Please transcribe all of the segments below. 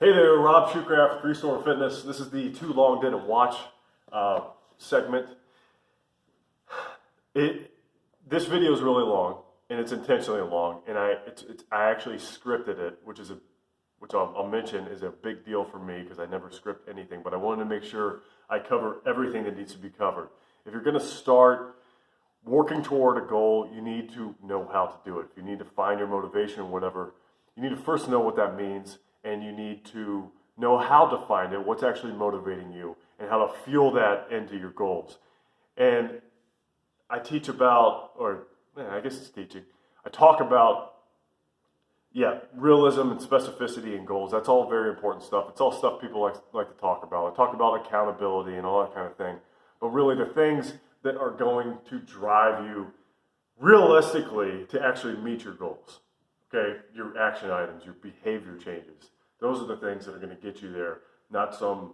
Hey there, Rob Shoecraft, Three-Store Fitness. This is the Too Long Didn't Watch segment. This video is really long, and it's intentionally long, and I actually scripted it, which I'll mention is a big deal for me because I never script anything, but I wanted to make sure I cover everything that needs to be covered. If you're going to start working toward a goal, you need to know how to do it. If you need to find your motivation or whatever, you need to first know what that means, and you need to know how to find it, what's actually motivating you, and how to fuel that into your goals. And I teach about, I guess it's teaching, I talk about, realism and specificity in goals. That's all very important stuff. It's all stuff people like to talk about. I talk about accountability and all that kind of thing. But really the things that are going to drive you realistically to actually meet your goals. Okay, your action items, your behavior changes. Those are the things that are going to get you there, not some,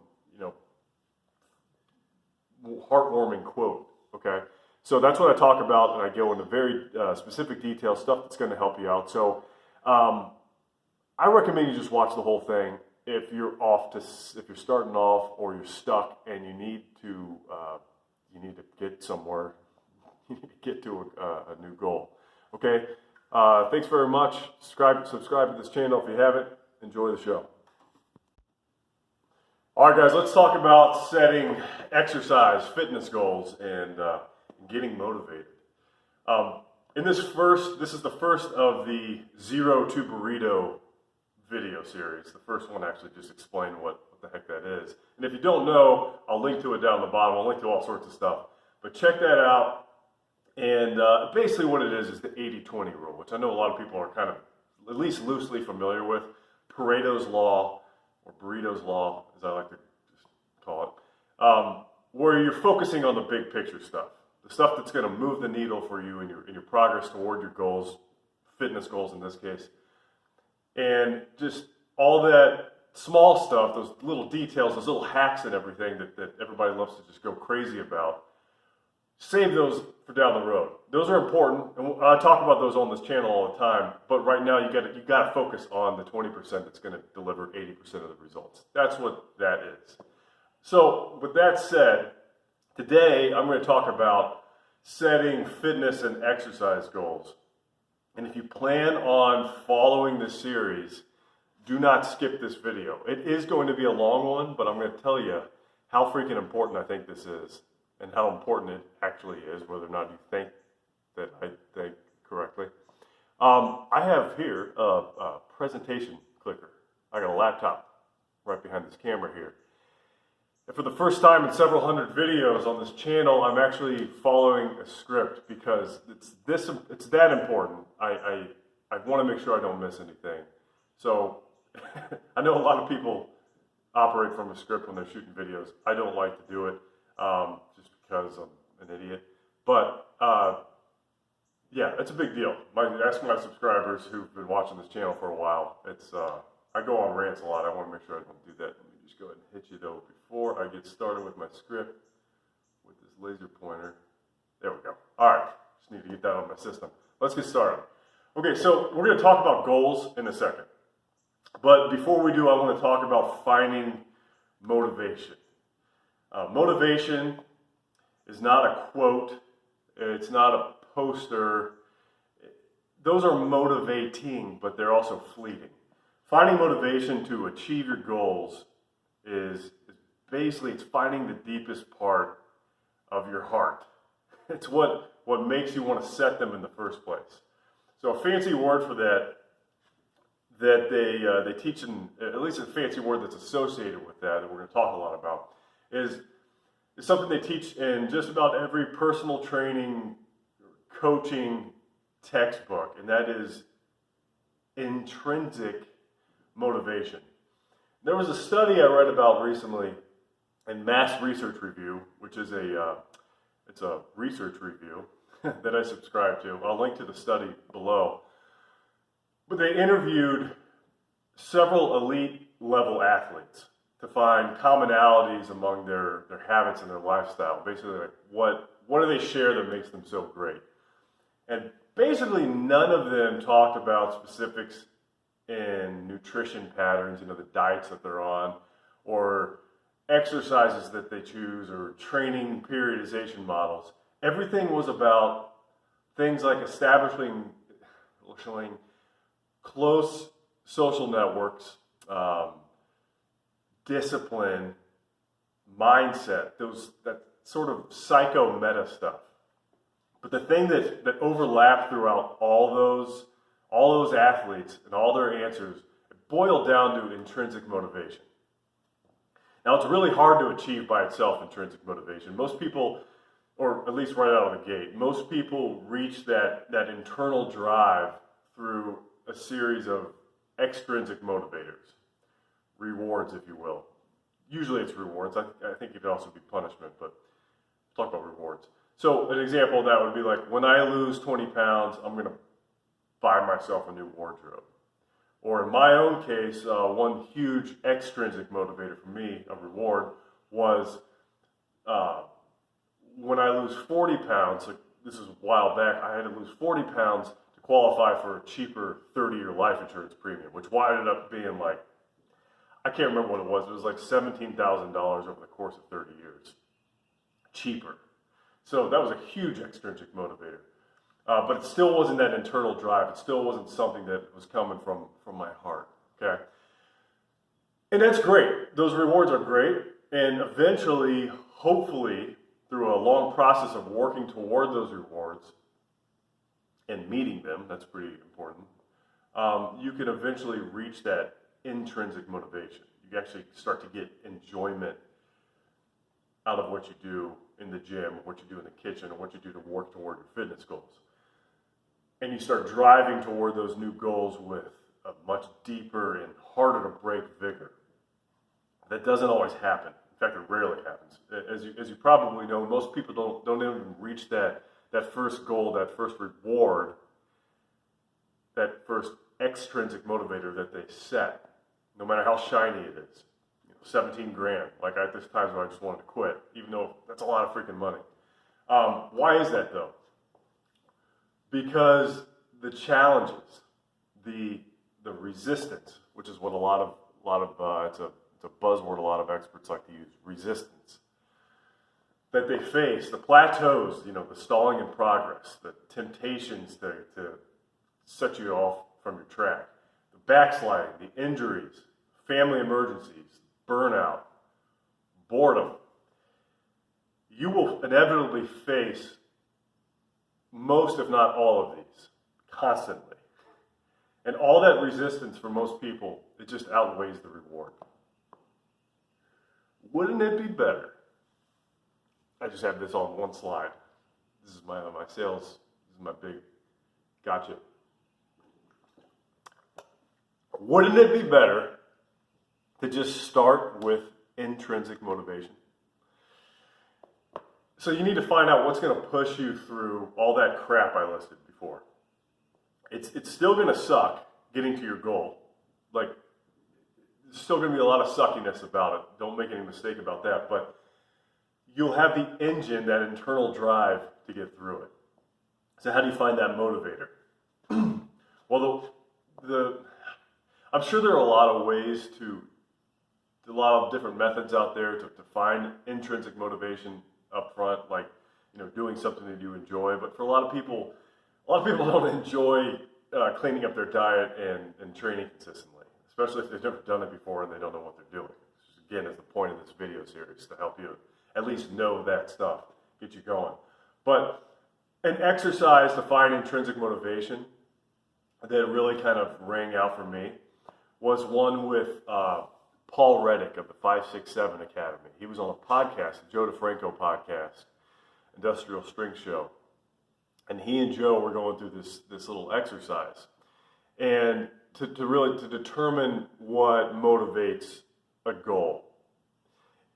heartwarming quote, okay? So that's what I talk about, and I go into very specific detail, stuff that's going to help you out. So I recommend you just watch the whole thing if you're starting off or you're stuck and you need to get somewhere, you need to get to a new goal, okay? Thanks very much. Subscribe to this channel if you haven't. Enjoy the show. All right, guys, let's talk about setting exercise, fitness goals, and getting motivated. This is the first of the 0 to Burrito video series. The first one actually just explained what the heck that is. And if you don't know, I'll link to it down the bottom. I'll link to all sorts of stuff. But check that out. And basically what it is the 80-20 rule, which I know a lot of people are kind of at least loosely familiar with. Pareto's Law, or Burrito's Law, as I like to call it, where you're focusing on the big picture stuff. The stuff that's going to move the needle for you in your progress toward your goals, fitness goals in this case. And just all that small stuff, those little details, those little hacks and everything that everybody loves to just go crazy about, save those for down the road. Those are important, and I talk about those on this channel all the time, but right now you got to focus on the 20% that's going to deliver 80% of the results. That's what that is. So with that said, today I'm going to talk about setting fitness and exercise goals. And if you plan on following this series, do not skip this video. It is going to be a long one, but I'm going to tell you how freaking important I think this is and how important it actually is, whether or not you think that I think correctly. I have here a presentation clicker. I got a laptop right behind this camera here. And for the first time in several hundred videos on this channel, I'm actually following a script because it's that important. I want to make sure I don't miss anything. So I know a lot of people operate from a script when they're shooting videos. I don't like to do it just because I'm an idiot. But it's a big deal. Ask my subscribers who've been watching this channel for a while. I go on rants a lot. I want to make sure I don't do that. Let me just go ahead and hit you though before I get started with my script with this laser pointer. There we go. All right, just need to get that on my system. Let's get started. Okay, so we're going to talk about goals in a second. But before we do, I want to talk about finding motivation. Motivation is not a quote. It's not a poster. Those are motivating, but they're also fleeting. Finding motivation to achieve your goals is basically, it's finding the deepest part of your heart. It's what makes you want to set them in the first place. So a fancy word for that they teach, at least a fancy word that's associated with that we're going to talk a lot about, is something they teach in just about every personal training, coaching textbook, and that is intrinsic motivation. There was a study I read about recently in Mass Research Review, which is it's a research review that I subscribe to. I'll link to the study below. But they interviewed several elite level athletes to find commonalities among their habits and their lifestyle. Basically, like what do they share that makes them so great? And basically none of them talked about specifics in nutrition patterns, the diets that they're on, or exercises that they choose, or training periodization models. Everything was about things like establishing close social networks, discipline, mindset, that sort of psycho meta stuff. But the thing that overlapped throughout all those athletes and all their answers, it boiled down to intrinsic motivation. Now, it's really hard to achieve by itself, intrinsic motivation. Most people, or at least right out of the gate, most people reach that internal drive through a series of extrinsic motivators, rewards, if you will. Usually it's rewards. I think it could also be punishment, but let's talk about rewards. So an example of that would be like, when I lose 20 pounds, I'm going to buy myself a new wardrobe. Or in my own case, one huge extrinsic motivator for me, a reward, was when I lose 40 pounds, so this is a while back, I had to lose 40 pounds to qualify for a cheaper 30-year life insurance premium, which ended up being like, I can't remember what it was like $17,000 over the course of 30 years. Cheaper. So that was a huge extrinsic motivator. But it still wasn't that internal drive. It still wasn't something that was coming from my heart. Okay? And that's great. Those rewards are great. And eventually, hopefully, through a long process of working toward those rewards and meeting them, that's pretty important, you can eventually reach that intrinsic motivation. You actually start to get enjoyment out of what you do in the gym, what you do in the kitchen, or what you do to work toward your fitness goals. And you start driving toward those new goals with a much deeper and harder to break vigor. That doesn't always happen. In fact, it rarely happens. As you probably know, most people don't even reach that first goal, that first reward, that first extrinsic motivator that they set, no matter how shiny it is. 17 grand. Like at this time, I just wanted to quit, even though that's a lot of freaking money. Why is that though? Because the challenges, the resistance, which is what a lot of it's a buzzword a lot of experts like to use, resistance, that they face, the plateaus, the stalling in progress, the temptations to set you off from your track, the backsliding, the injuries, family emergencies, burnout, boredom. You will inevitably face most, if not all of these, constantly. And all that resistance for most people, it just outweighs the reward. Wouldn't it be better? I just have this on one slide. This is my sales, this is my big gotcha. Wouldn't it be better to just start with intrinsic motivation? So you need to find out what's going to push you through all that crap I listed before. It's still going to suck getting to your goal. Like, there's still going to be a lot of suckiness about it. Don't make any mistake about that. But you'll have the engine, that internal drive to get through it. So how do you find that motivator? Well, I'm sure there are a lot of ways a lot of different methods out there to find intrinsic motivation up front, like doing something that you enjoy. But for a lot of people don't enjoy cleaning up their diet and training consistently, especially if they've never done it before and they don't know what they're doing. Which, again, is the point of this video series, to help you at least know that stuff, get you going. But an exercise to find intrinsic motivation that really kind of rang out for me was one with Paul Reddick of the 567 Academy. He was on a podcast, the Joe DeFranco podcast, Industrial Strength Show. And he and Joe were going through this little exercise. And to determine what motivates a goal.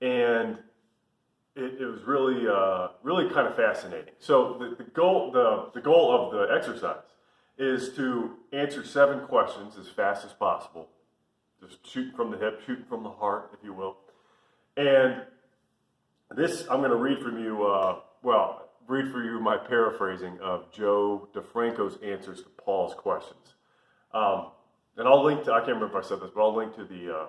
And it was really kind of fascinating. So the goal of the exercise is to answer 7 questions as fast as possible. Just shooting from the hip, shooting from the heart, if you will. And this, I'm going to read from you, read for you my paraphrasing of Joe DeFranco's answers to Paul's questions. and I'll link to, I can't remember if I said this, but I'll link to the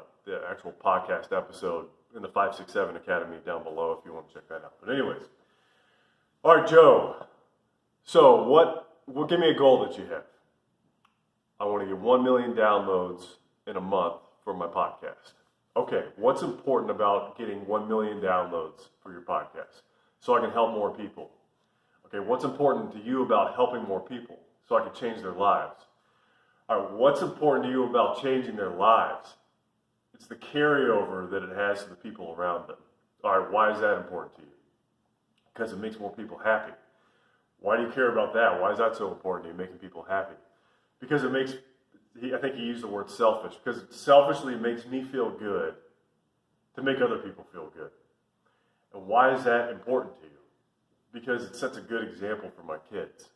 actual podcast episode in the 567 Academy down below if you want to check that out. But anyways, all right, Joe. So give me a goal that you have. I want to get 1 million downloads in a month for my podcast. Okay, what's important about getting 1 million downloads for your podcast so I can help more people? Okay, what's important to you about helping more people so I can change their lives? All right, what's important to you about changing their lives? It's the carryover that it has to the people around them. All right, why is that important to you? Because it makes more people happy. Why do you care about that? Why is that so important to you, making people happy? Because it makes, I think he used the word selfish, because it selfishly makes me feel good to make other people feel good. And why is that important to you? Because it sets a good example for my kids.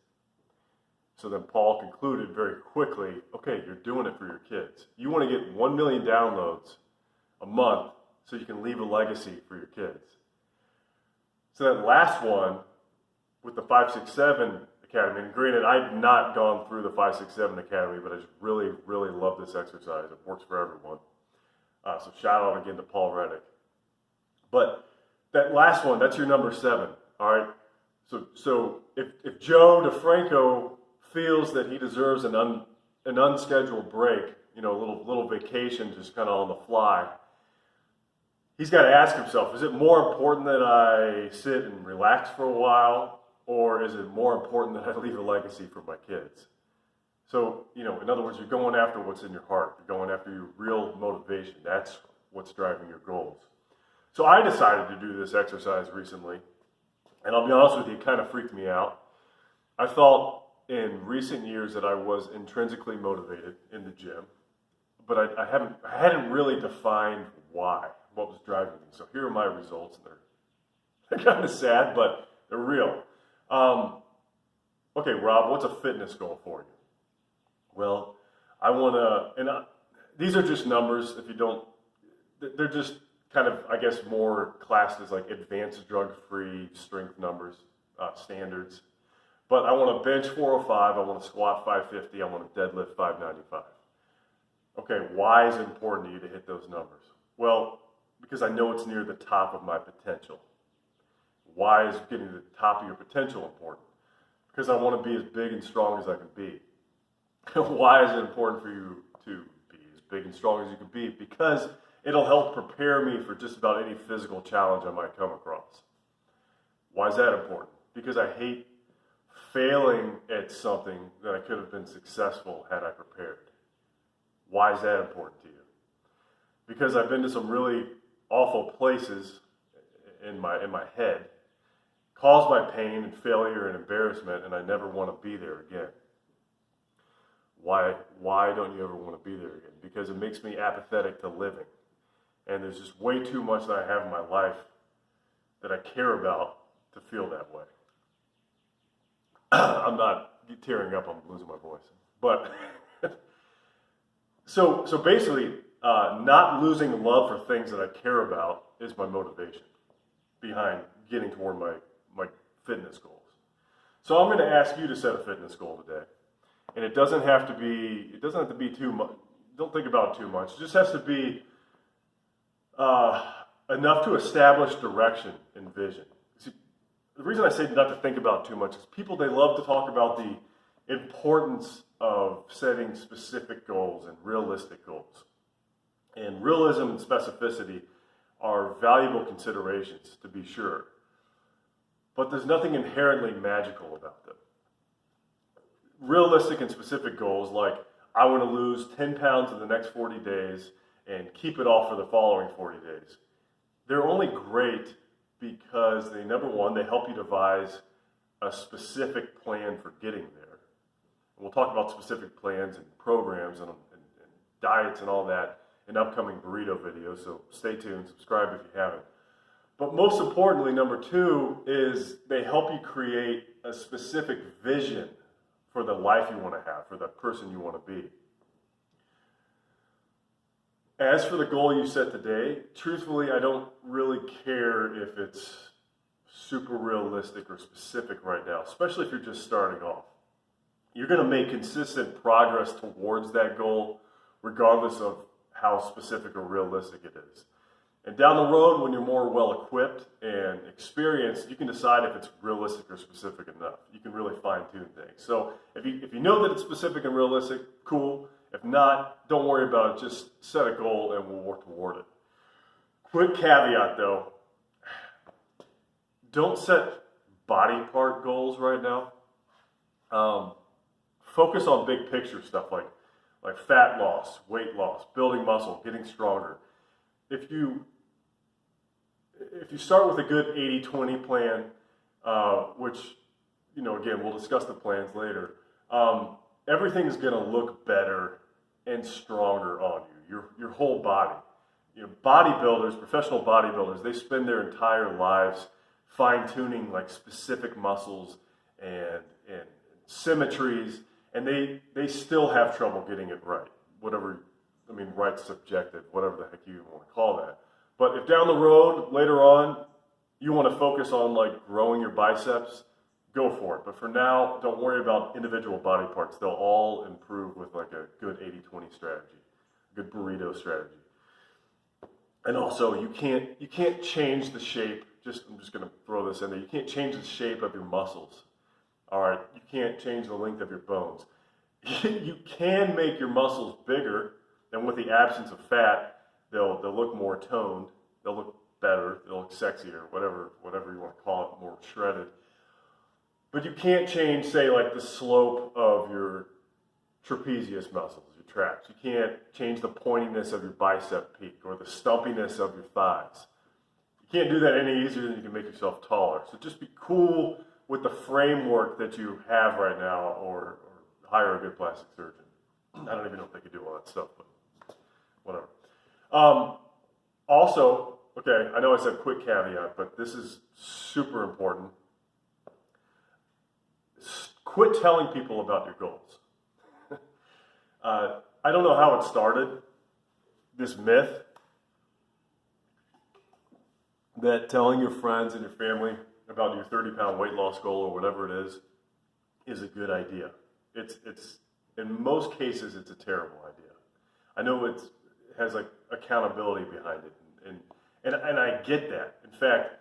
So then Paul concluded very quickly, okay, you're doing it for your kids. You want to get 1 million downloads a month so you can leave a legacy for your kids. So that last one with the 567 Academy, and granted, I've not gone through the 567 Academy, but I just really, really love this exercise. It works for everyone. So shout out again to Paul Reddick. But that last one, that's your number 7, all right? So if Joe DeFranco feels that he deserves an unscheduled break, you know, a little vacation just kind of on the fly, he's got to ask himself, is it more important that I sit and relax for a while, or is it more important that I leave a legacy for my kids? So, you know, in other words, you're going after what's in your heart. You're going after your real motivation. That's what's driving your goals. So I decided to do this exercise recently, and I'll be honest with you, it kind of freaked me out. I thought in recent years that I was intrinsically motivated in the gym, but I hadn't really defined why, what was driving me. So here are my results, and they're kind of sad, but they're real. Okay, Rob, what's a fitness goal for you? Well, I want to, and these are just numbers. If you don't, they're just kind of, I guess, more classed as like advanced drug-free strength numbers, standards. But I want to bench 405, I want to squat 550, I want to deadlift 595. Okay, why is it important to you to hit those numbers? Well, because I know it's near the top of my potential. Why is getting to the top of your potential important? Because I want to be as big and strong as I can be. Why is it important for you to be as big and strong as you can be? Because it'll help prepare me for just about any physical challenge I might come across. Why is that important? Because I hate failing at something that I could have been successful had I prepared. Why is that important to you? Because I've been to some really awful places in my head, caused by pain and failure and embarrassment, and I never want to be there again. Why don't you ever want to be there again? Because it makes me apathetic to living. And there's just way too much that I have in my life that I care about to feel that way. I'm not tearing up, I'm losing my voice. But, so basically, not losing love for things that I care about is my motivation behind getting toward my fitness goals. So I'm going to ask you to set a fitness goal today. And it doesn't have to be too much. Don't think about it too much. It just has to be enough to establish direction and vision. See, the reason I say not to think about it too much is people, they love to talk about the importance of setting specific goals and realistic goals. And realism and specificity are valuable considerations, to be sure. But there's nothing inherently magical about them. Realistic and specific goals like, I want to lose 10 pounds in the next 40 days and keep it off for the following 40 days. They're only great because they, number one, they help you devise a specific plan for getting there. And we'll talk about specific plans and programs and diets and all that in upcoming Burrito videos, so stay tuned, subscribe if you haven't. But most importantly, number two, is they help you create a specific vision for the life you want to have, for the person you want to be. As for the goal you set today, truthfully, I don't really care if it's super realistic or specific right now, especially if you're just starting off. You're going to make consistent progress towards that goal regardless of how specific or realistic it is. And down the road, when you're more well-equipped and experienced, you can decide if it's realistic or specific enough. You can really fine-tune things. So if you know that it's specific and realistic, cool. If not, don't worry about it. Just set a goal and we'll work toward it. Quick caveat, though. Don't set body part goals right now. Focus on big picture stuff like fat loss, weight loss, building muscle, getting stronger. If you start with a good 80-20 plan, which, again, we'll discuss the plans later, everything is going to look better and stronger on you, your whole body. Bodybuilders, professional bodybuilders, they spend their entire lives fine-tuning like specific muscles and symmetries, and they still have trouble getting it right. Right's subjective, whatever the heck you want to call that. But if down the road, later on, you want to focus on like growing your biceps, go for it. But for now, don't worry about individual body parts. They'll all improve with like a good 80-20 strategy, a good burrito strategy. And also, you can't change the shape. I'm just going to throw this in there. You can't change the shape of your muscles. All right, you can't change the length of your bones. You can make your muscles bigger, and with the absence of fat, they'll look more toned. They'll look better. They'll look sexier, whatever you want to call it, more shredded. But you can't change, say, like the slope of your trapezius muscles, your traps. You can't change the pointiness of your bicep peak or the stumpiness of your thighs. You can't do that any easier than you can make yourself taller. So just be cool with the framework that you have right now, or hire a good plastic surgeon. I don't even know if they could do all that stuff, but whatever. Also, okay, I know I said quick caveat, but this is super important. Quit telling people about your goals. I don't know how it started, this myth that telling your friends and your family about your 30-pound weight loss goal or whatever it is a good idea. It's in most cases, it's a terrible idea. I know it has like accountability behind it, and I get that. In fact,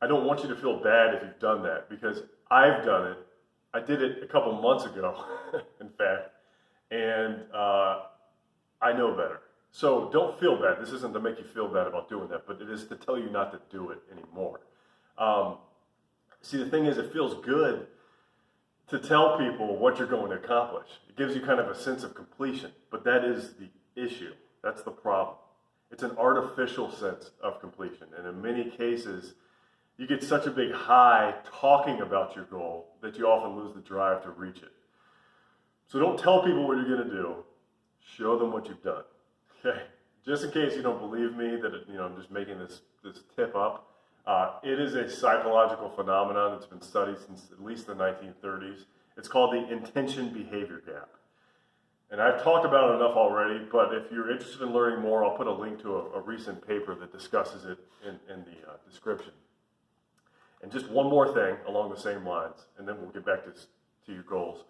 I don't want you to feel bad if you've done that, because I've done it. I did it a couple months ago, in fact, and I know better. So don't feel bad. This isn't to make you feel bad about doing that, but it is to tell you not to do it anymore. See, the thing is, it feels good to tell people what you're going to accomplish. It gives you kind of a sense of completion, but that is the issue. That's the problem. It's an artificial sense of completion, and in many cases, you get such a big high talking about your goal that you often lose the drive to reach it. So don't tell people what you're going to do. Show them what you've done. Okay? Just in case you don't believe me that I'm just making this tip up. It is a psychological phenomenon that's been studied since at least the 1930s. It's called the intention-behavior gap. And I've talked about it enough already, but if you're interested in learning more, I'll put a link to a recent paper that discusses it in the description. And just one more thing along the same lines, and then we'll get back to your goals.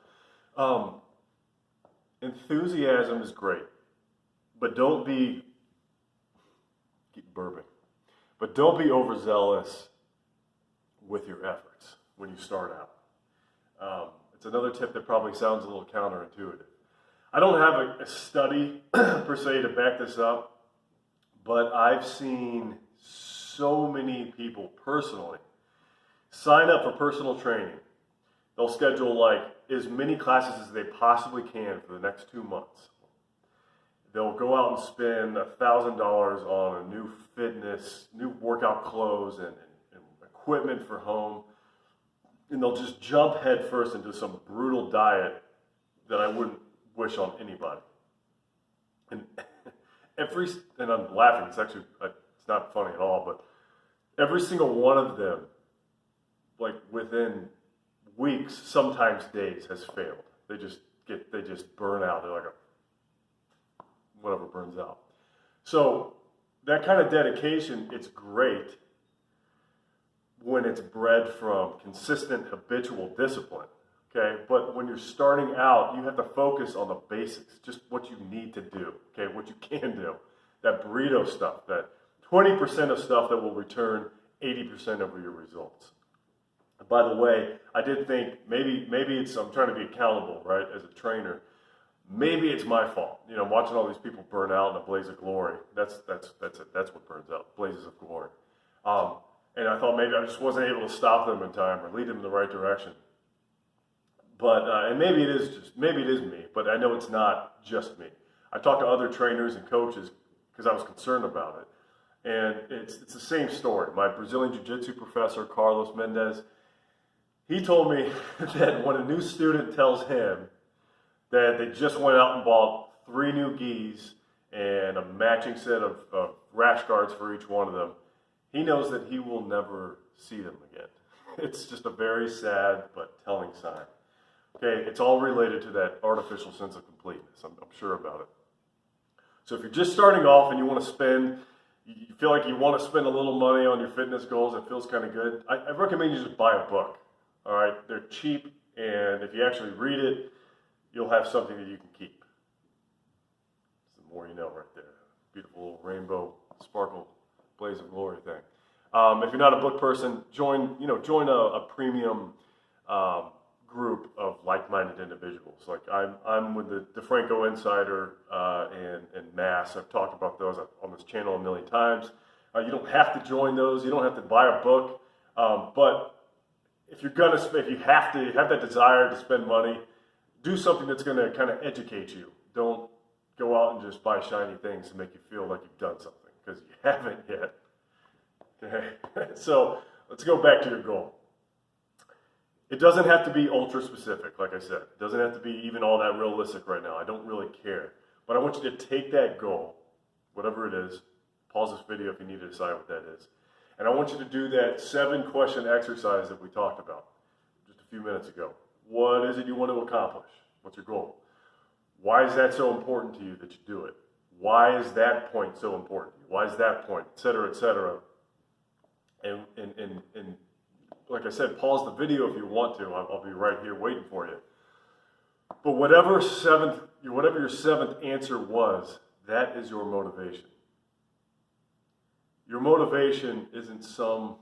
Enthusiasm is great, but don't be overzealous with your efforts when you start out. It's another tip that probably sounds a little counterintuitive. I don't have a study per se to back this up, but I've seen so many people personally sign up for personal training. They'll schedule like as many classes as they possibly can for the next 2 months. They'll go out and spend $1,000 on a new fitness, new workout clothes, and equipment for home. And they'll just jump headfirst into some brutal diet that I wouldn't wish on anybody. And and I'm laughing, it's not funny at all, but every single one of them, like within weeks, sometimes days, has failed. They just burn out. They're like whatever burns out. So that kind of dedication, it's great when it's bred from consistent habitual discipline. okay? But when you're starting out, you have to focus on the basics, just what you need to do, okay? What you can do. That burrito stuff, that 20% of stuff that will return 80% of your results. And by the way, I did think maybe it's, I'm trying to be accountable, right, as a trainer. Maybe it's my fault. You know, watching all these people burn out in a blaze of glory. That's it. That's what burns out, blazes of glory. And I thought maybe I just wasn't able to stop them in time or lead them in the right direction. But and maybe it is me, but I know it's not just me. I talked to other trainers and coaches because I was concerned about it, and it's the same story. My Brazilian Jiu-Jitsu professor, Carlos Mendez, he told me that when a new student tells him that they just went out and bought 3 new gis and a matching set of rash guards for each one of them, he knows that he will never see them again. It's just a very sad but telling sign. Okay, it's all related to that artificial sense of completeness. I'm sure about it. So if you're just starting off and you want to spend, you feel like you want to spend a little money on your fitness goals, it feels kind of good, I recommend you just buy a book. All right, they're cheap, and if you actually read it, you'll have something that you can keep. It's the more you know right there. Beautiful little rainbow, sparkle, blaze of glory thing. If you're not a book person, join a premium group of like-minded individuals. Like I'm with the DeFranco Insider and Mass. I've talked about those on this channel a million times. You don't have to join those. You don't have to buy a book. But if you have to have that desire to spend money, do something that's going to kind of educate you. Don't go out and just buy shiny things to make you feel like you've done something, because you haven't yet. Okay, so let's go back to your goal. It doesn't have to be ultra specific, like I said. It doesn't have to be even all that realistic right now. I don't really care. But I want you to take that goal, whatever it is, pause this video if you need to decide what that is. And I want you to do that 7-question exercise that we talked about just a few minutes ago. What is it you want to accomplish? What's your goal? Why is that so important to you that you do it? Why is that point so important to you? Why is that point, et cetera, et cetera? And like I said, pause the video if you want to. I'll be right here waiting for you. But whatever your seventh answer was, that is your motivation. Your motivation isn't some...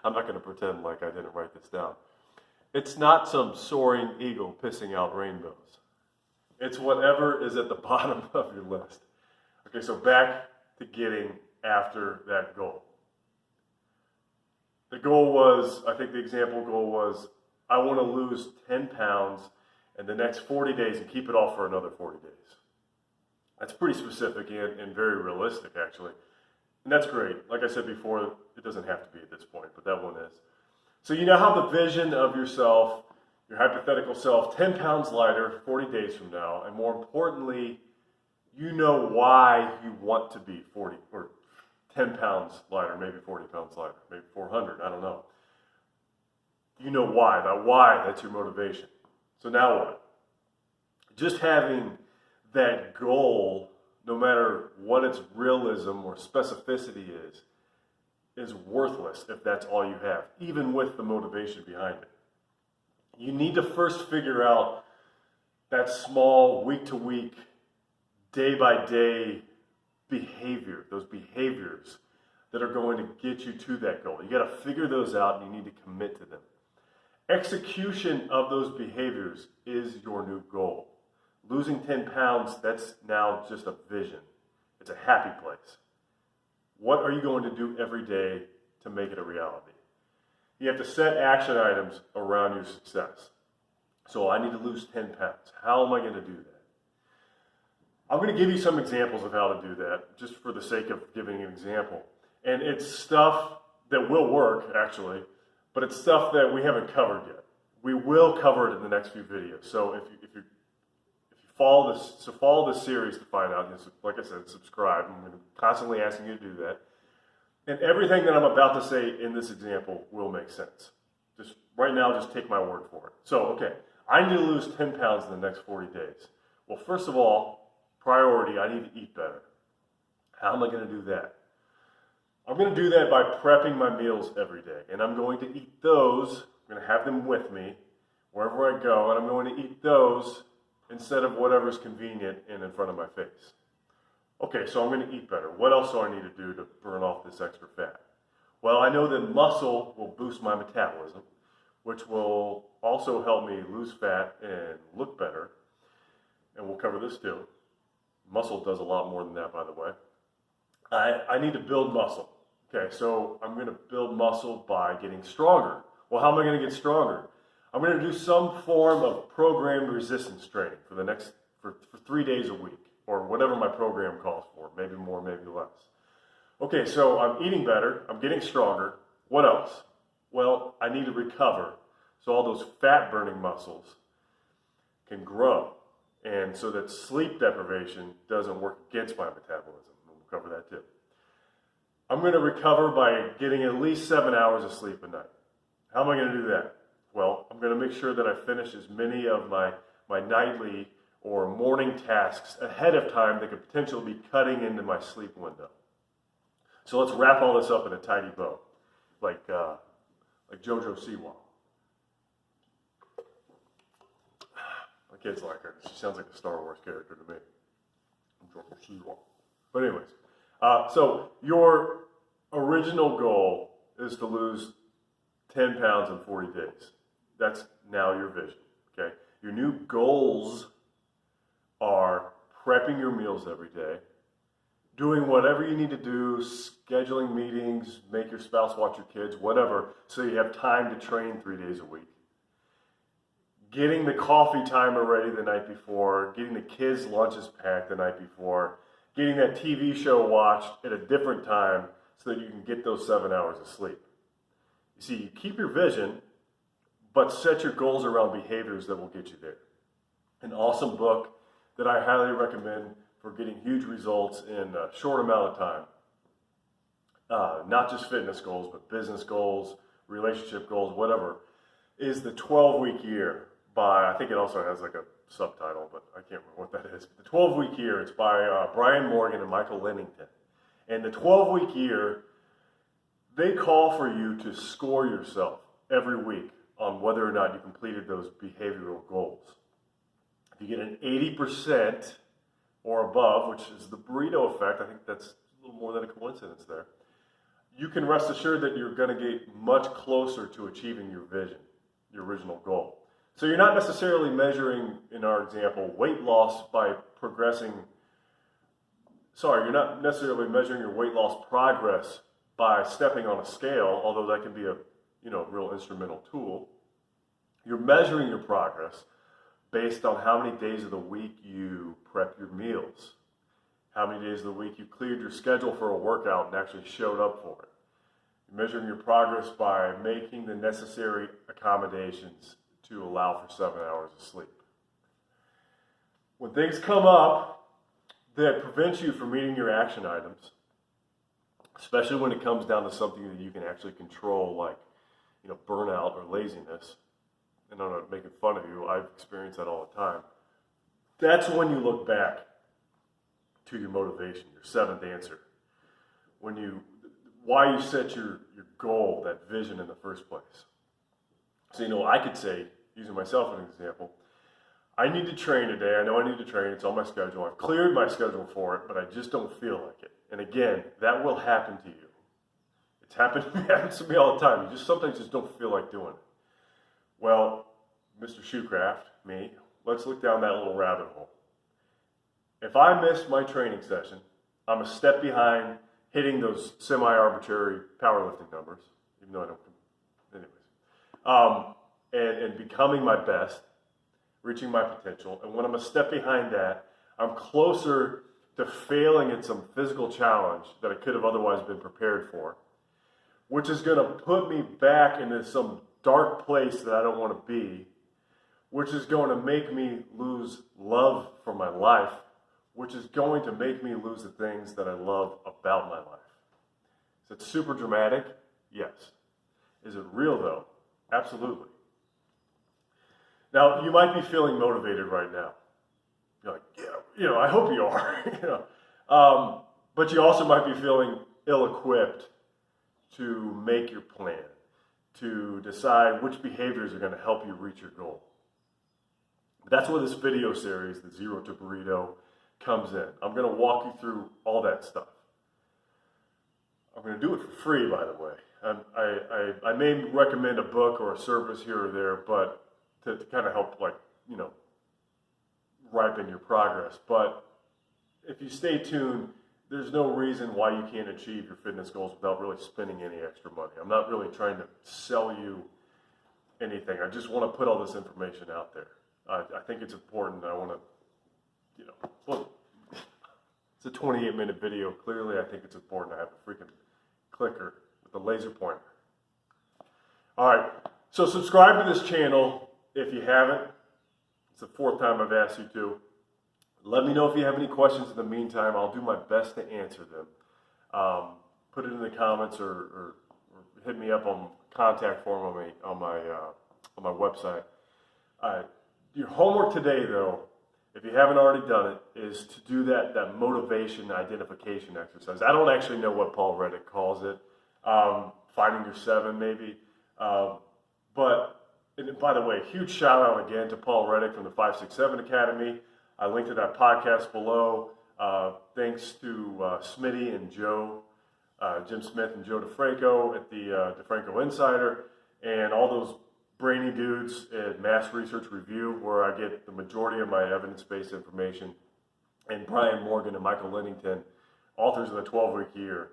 I'm not going to pretend like I didn't write this down. It's not some soaring eagle pissing out rainbows. It's whatever is at the bottom of your list. Okay, so back to getting after that goal. The goal was, I think the example goal was, I want to lose 10 pounds in the next 40 days and keep it off for another 40 days. That's pretty specific and very realistic, actually. And that's great. Like I said before, it doesn't have to be at this point, but that one is. So you now have the vision of yourself, your hypothetical self, 10 pounds lighter 40 days from now, and more importantly, you know why you want to be 40 or 10 pounds lighter, maybe 40 pounds lighter, maybe 400, I don't know. You know why. That why, that's your motivation. So now what? Just having that goal, no matter what its realism or specificity is worthless if that's all you have, even with the motivation behind it. You need to first figure out that small, week-to-week, day-by-day behavior, those behaviors that are going to get you to that goal. You got to figure those out and you need to commit to them. Execution of those behaviors is your new goal. Losing 10 pounds, that's now just a vision. It's a happy place. What are you going to do every day to make it a reality? You have to set action items around your success. So I need to lose 10 pounds. How am I going to do that? I'm going to give you some examples of how to do that, just for the sake of giving an example. And it's stuff that will work, actually, but it's stuff that we haven't covered yet. We will cover it in the next few videos. So if you follow this series to find out, like I said, subscribe. I'm going to constantly asking you to do that. And everything that I'm about to say in this example will make sense. Just right now, just take my word for it. So, okay, I need to lose 10 pounds in the next 40 days. Well, first of all, priority, I need to eat better. How am I going to do that? I'm going to do that by prepping my meals every day. And I'm going to eat those. I'm going to have them with me wherever I go. And I'm going to eat those instead of whatever's convenient and in front of my face. Okay, so I'm going to eat better. What else do I need to do to burn off this extra fat? Well, I know that muscle will boost my metabolism, which will also help me lose fat and look better. And we'll cover this too. Muscle does a lot more than that, by the way. I need to build muscle. Okay, so I'm going to build muscle by getting stronger. Well, how am I going to get stronger? I'm going to do some form of programmed resistance training for 3 days a week, or whatever my program calls for, maybe more, maybe less. Okay, so I'm eating better, I'm getting stronger. What else? Well, I need to recover so all those fat-burning muscles can grow, and so that sleep deprivation doesn't work against my metabolism. We'll cover that too. I'm going to recover by getting at least 7 hours of sleep a night. How am I going to do that? Well, I'm going to make sure that I finish as many of my nightly or morning tasks ahead of time that could potentially be cutting into my sleep window. So let's wrap all this up in a tidy bow, like JoJo Siwa. My kids like her. She sounds like a Star Wars character to me. JoJo Siwa. But anyways, so your original goal is to lose 10 pounds in 40 days. That's now your vision, okay? Your new goals are prepping your meals every day, doing whatever you need to do, scheduling meetings, make your spouse watch your kids, whatever, so you have time to train 3 days a week. Getting the coffee timer ready the night before, getting the kids' lunches packed the night before, getting that TV show watched at a different time so that you can get those 7 hours of sleep. You see, you keep your vision, but set your goals around behaviors that will get you there. An awesome book that I highly recommend for getting huge results in a short amount of time. Not just fitness goals, but business goals, relationship goals, whatever, is The 12-Week Year by, I think it also has like a subtitle, but I can't remember what that is. The 12-Week Year, it's by Brian Morgan and Michael Lennington. And the 12-Week Year, they call for you to score yourself every week on whether or not you completed those behavioral goals. If you get an 80% or above, which is the Burrito effect, I think that's a little more than a coincidence there, you can rest assured that you're going to get much closer to achieving your vision, your original goal. So you're not necessarily measuring, in our example, weight loss by you're not necessarily measuring your weight loss progress by stepping on a scale, although that can be a real instrumental tool. You're measuring your progress based on how many days of the week you prep your meals, how many days of the week you cleared your schedule for a workout and actually showed up for it. You're measuring your progress by making the necessary accommodations to allow for 7 hours of sleep. When things come up that prevent you from meeting your action items, especially when it comes down to something that you can actually control, like burnout or laziness, and I'm not making fun of you, I've experienced that all the time. That's when you look back to your motivation, your seventh answer. Why you set your goal, that vision in the first place. So, I could say, using myself as an example, I need to train today. I know I need to train. It's on my schedule. I've cleared my schedule for it, but I just don't feel like it. And again, that will happen to you. It's happened to me, happens to me all the time. You sometimes just don't feel like doing it. Well, Mr. Shoecraft, me, let's look down that little rabbit hole. If I missed my training session, I'm a step behind hitting those semi-arbitrary powerlifting numbers, even though I don't, anyways. And becoming my best, reaching my potential. And when I'm a step behind that, I'm closer to failing at some physical challenge that I could have otherwise been prepared for, which is going to put me back into some dark place that I don't want to be, which is going to make me lose love for my life, which is going to make me lose the things that I love about my life. Is it super dramatic? Yes. Is it real though? Absolutely. Now, you might be feeling motivated right now. You're like, I hope you are. But you also might be feeling ill-equipped to make your plan, to decide which behaviors are going to help you reach your goal. That's where this video series, the Zero to Burrito, comes in. I'm going to walk you through all that stuff. I'm going to do it for free, by the way. I may recommend a book or a service here or there, but to kind of help, like, you know, ripen your progress. But if you stay tuned, there's no reason why you can't achieve your fitness goals without really spending any extra money. I'm not really trying to sell you anything. I just want to put all this information out there. I think it's important. I want to, you know, well, it's a 28-minute video. Clearly, I think it's important to have a freaking clicker with a laser pointer. All right, so subscribe to this channel if you haven't. It's the 4th time I've asked you to. Let me know if you have any questions in the meantime. I'll do my best to answer them. Put it in the comments or hit me up on contact form on my website. Your homework today, though, if you haven't already done it, is to do that motivation identification exercise. I don't actually know what Paul Reddick calls it. Finding your 7, maybe. But and by the way, huge shout out again to Paul Reddick from the 567 Academy. I linked to that podcast below. Thanks to Smitty and Joe, Jim Smith and Joe DeFranco at the DeFranco Insider, and all those brainy dudes at Mass Research Review, where I get the majority of my evidence-based information, and Brian Morgan and Michael Lennington, authors of the 12-Week Year.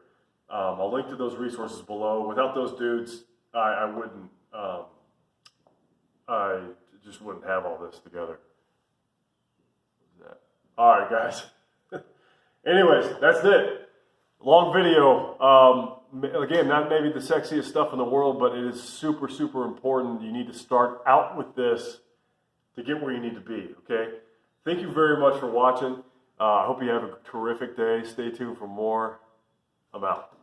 I'll link to those resources below. Without those dudes, I wouldn't. I just wouldn't have all this together. All right, guys. Anyways, that's it. Long video. Again, not maybe the sexiest stuff in the world, but it is super, super important. You need to start out with this to get where you need to be, okay? Thank you very much for watching. I hope you have a terrific day. Stay tuned for more. I'm out.